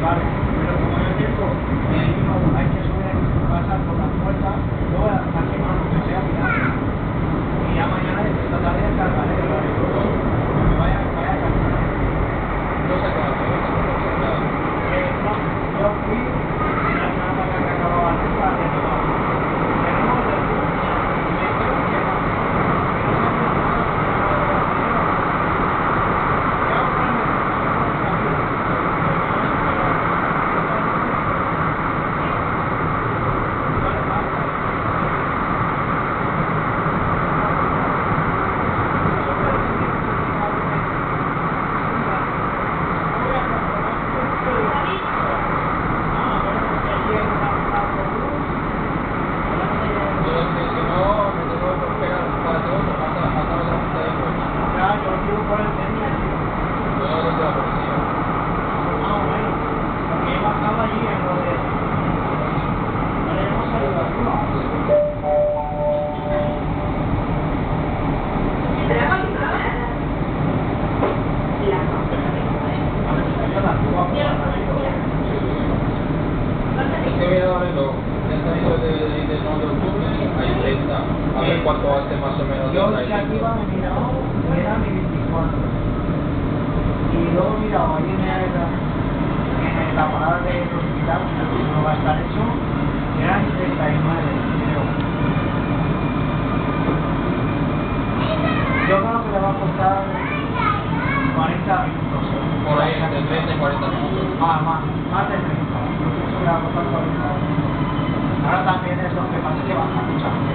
Claro, pero como yo tengo, hay que subir, pasar por la puerta, luego aquí más lo que sea, mirar. Y ya mañana, esta tarde, cargaré, vaya a cargar. No se acaba, No, yo fui y la semana pasada que acababa de estar haciendo nada. Tenemos el día. Me dijeron que no. No me hacen nada. ¿Qué hago con el a ver cuánto hace más o menos. Yo que aquí iba, me miraba, era mi 24. Y luego miraba ahí en la parada del hospital, que no va a estar hecho, eran 39, creo. Yo creo que le va a costar 40 minutos. Por ahí, entre 30 y 40 minutos. Más de 30. Yo pienso que le va a costar 40 minutos. Ahora también es lo que pasa que baja mucha gente.